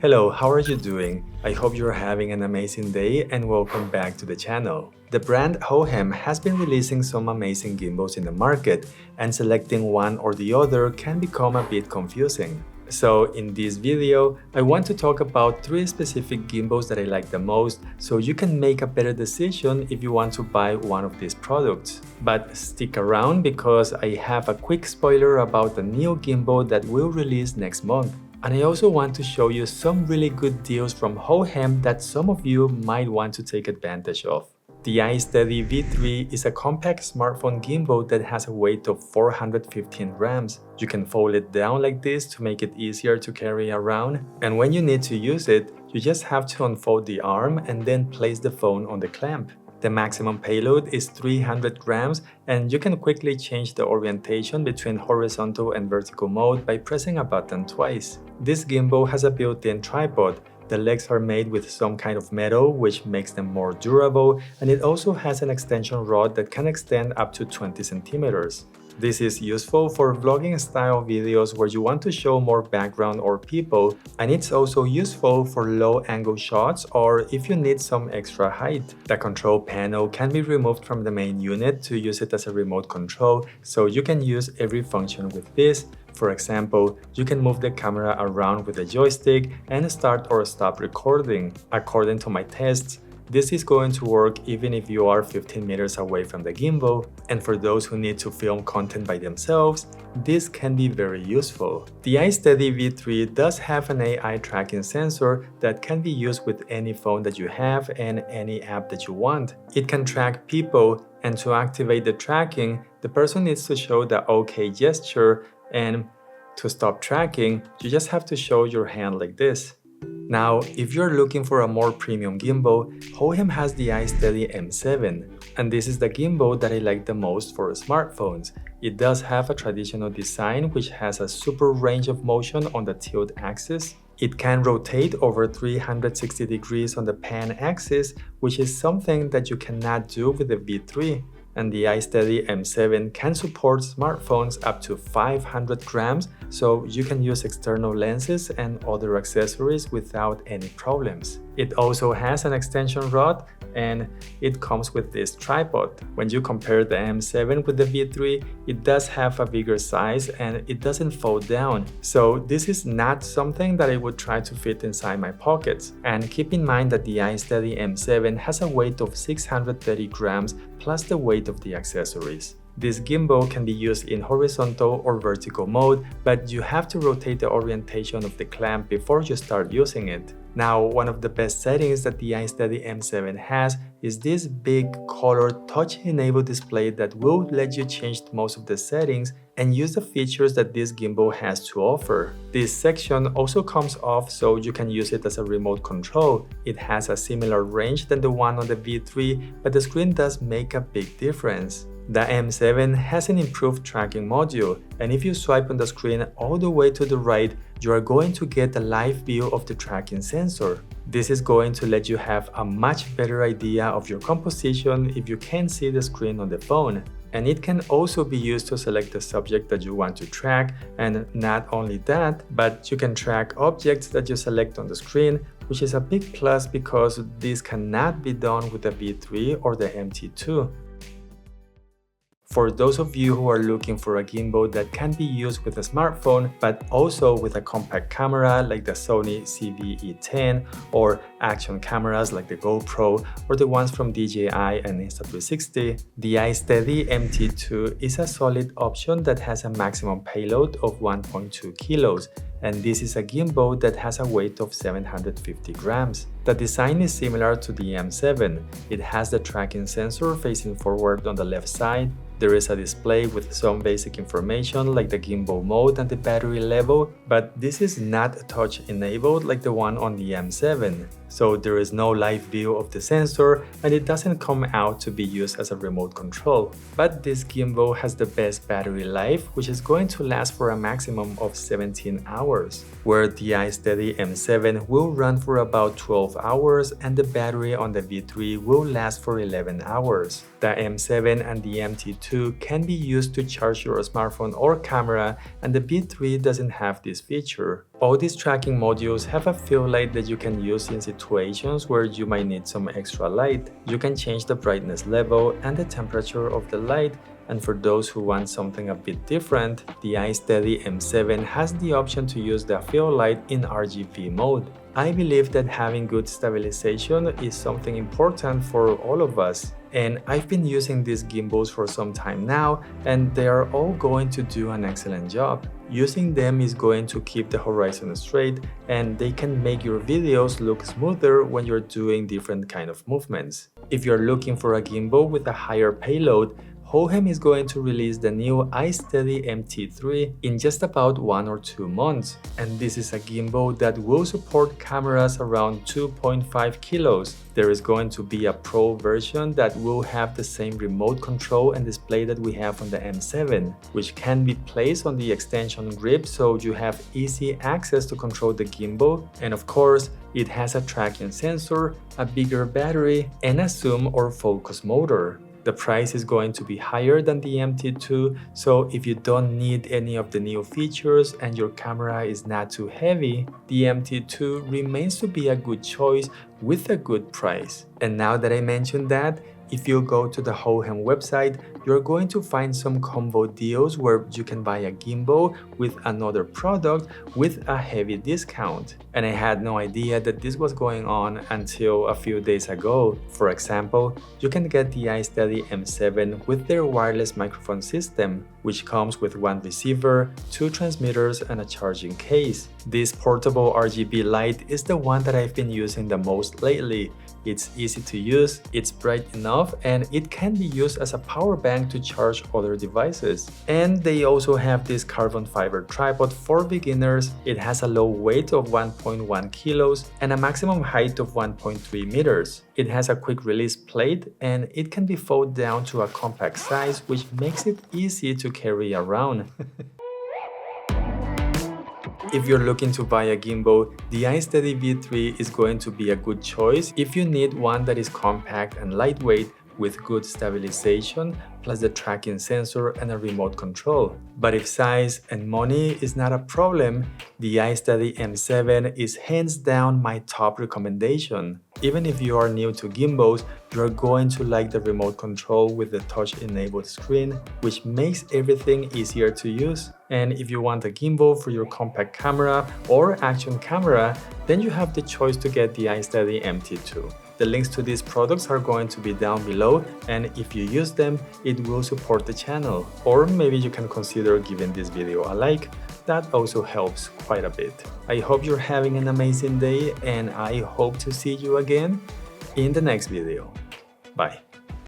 Hello, how are you doing? I hope you're having an amazing day and welcome back to the channel. The brand Hohem has been releasing some amazing gimbals in the market, and selecting one or the other can become a bit confusing. So in this video, I want to talk about 3 specific gimbals that I like the most so you can make a better decision if you want to buy one of these products. But stick around because I have a quick spoiler about the new gimbal that will release next month. And I also want to show you some really good deals from Hohem that some of you might want to take advantage of. The iSteady V3 is a compact smartphone gimbal that has a weight of 415 grams. You can fold it down like this to make it easier to carry around, and when you need to use it, you just have to unfold the arm and then place the phone on the clamp. The maximum payload is 300 grams, and you can quickly change the orientation between horizontal and vertical mode by pressing a button twice. This gimbal has a built-in tripod. The legs are made with some kind of metal, which makes them more durable, and it also has an extension rod that can extend up to 20 centimeters. This is useful for vlogging style videos where you want to show more background or people, and it's also useful for low angle shots or if you need some extra height. The control panel can be removed from the main unit to use it as a remote control, so you can use every function with this. For example, you can move the camera around with a joystick and start or stop recording. According to my tests, this is going to work even if you are 15 meters away from the gimbal, and for those who need to film content by themselves, this can be very useful. The iSteady V3 does have an AI tracking sensor that can be used with any phone that you have and any app that you want. It can track people, and to activate the tracking, the person needs to show the OK gesture, and to stop tracking, you just have to show your hand like this. Now, if you're looking for a more premium gimbal, Hohem has the iSteady M7, and this is the gimbal that I like the most for smartphones. It does have a traditional design which has a super range of motion on the tilt axis. It can rotate over 360 degrees on the pan axis, which is something that you cannot do with the V3. And the iSteady M7 can support smartphones up to 500 grams, so you can use external lenses and other accessories without any problems. It also has an extension rod, and it comes with this tripod. When you compare the M7 with the V3, it does have a bigger size and it doesn't fold down. So this is not something that I would try to fit inside my pockets. And keep in mind that the iSteady M7 has a weight of 630 grams plus the weight of the accessories. This gimbal can be used in horizontal or vertical mode, but you have to rotate the orientation of the clamp before you start using it. Now, one of the best settings that the iSteady M7 has is this big color touch-enabled display that will let you change most of the settings and use the features that this gimbal has to offer. This section also comes off so you can use it as a remote control. It has a similar range than the one on the V3, but the screen does make a big difference. The M7 has an improved tracking module, and if you swipe on the screen all the way to the right, you are going to get a live view of the tracking sensor. This is going to let you have a much better idea of your composition if you can't see the screen on the phone. And it can also be used to select the subject that you want to track, and not only that, but you can track objects that you select on the screen, which is a big plus because this cannot be done with the V3 or the MT2. For those of you who are looking for a gimbal that can be used with a smartphone, but also with a compact camera like the Sony CVE10 or action cameras like the GoPro or the ones from DJI and Insta360, the iSteady MT2 is a solid option that has a maximum payload of 1.2 kilos. And this is a gimbal that has a weight of 750 grams. The design is similar to the M7. It has the tracking sensor facing forward on the left side. There is a display with some basic information like the gimbal mode and the battery level, but this is not touch enabled like the one on the M7. So there is no live view of the sensor, and it doesn't come out to be used as a remote control. But this gimbal has the best battery life, which is going to last for a maximum of 17 hours, where the iSteady M7 will run for about 12 hours and the battery on the V3 will last for 11 hours. The M7 and the MT2 can be used to charge your smartphone or camera, and the V3 doesn't have this feature. All these tracking modules have a fill light that you can use in situations where you might need some extra light. You can change the brightness level and the temperature of the light, and for those who want something a bit different, the iSteady M7 has the option to use the fill light in RGB mode. I believe that having good stabilization is something important for all of us. And I've been using these gimbals for some time now, and they are all going to do an excellent job. Using them is going to keep the horizon straight, and they can make your videos look smoother when you're doing different kind of movements. If you're looking for a gimbal with a higher payload, Hohem is going to release the new iSteady MT2 in just about 1 or 2 months, and this is a gimbal that will support cameras around 2.5 kilos. There is going to be a Pro version that will have the same remote control and display that we have on the M7, which can be placed on the extension grip so you have easy access to control the gimbal, and of course, it has a tracking sensor, a bigger battery, and a zoom or focus motor. The price is going to be higher than the MT2, so if you don't need any of the new features and your camera is not too heavy, the MT2 remains to be a good choice with a good price. And now that I mentioned that, if you go to the Hohem website, you're going to find some combo deals where you can buy a gimbal with another product with a heavy discount. And I had no idea that this was going on until a few days ago. For example, you can get the iSteady M7 with their wireless microphone system, which comes with one receiver, 2 transmitters, and a charging case. This portable RGB light is the one that I've been using the most lately. It's easy to use, it's bright enough, and it can be used as a power bank to charge other devices. And they also have this carbon fiber tripod for beginners. It has a low weight of 1.1 kilos and a maximum height of 1.3 meters. It has a quick release plate, and it can be folded down to a compact size, which makes it easy to carry around. If you're looking to buy a gimbal, the iSteady V3 is going to be a good choice if you need one that is compact and lightweight with good stabilization, plus the tracking sensor and a remote control. But if size and money is not a problem, the iSteady M7 is hands down my top recommendation. Even if you are new to gimbals, you're going to like the remote control with the touch-enabled screen, which makes everything easier to use. And if you want a gimbal for your compact camera or action camera, then you have the choice to get the iSteady MT2. The links to these products are going to be down below, and if you use them, it will support the channel. Or maybe you can consider giving this video a like. That also helps quite a bit. I hope you're having an amazing day, and I hope to see you again in the next video. Bye.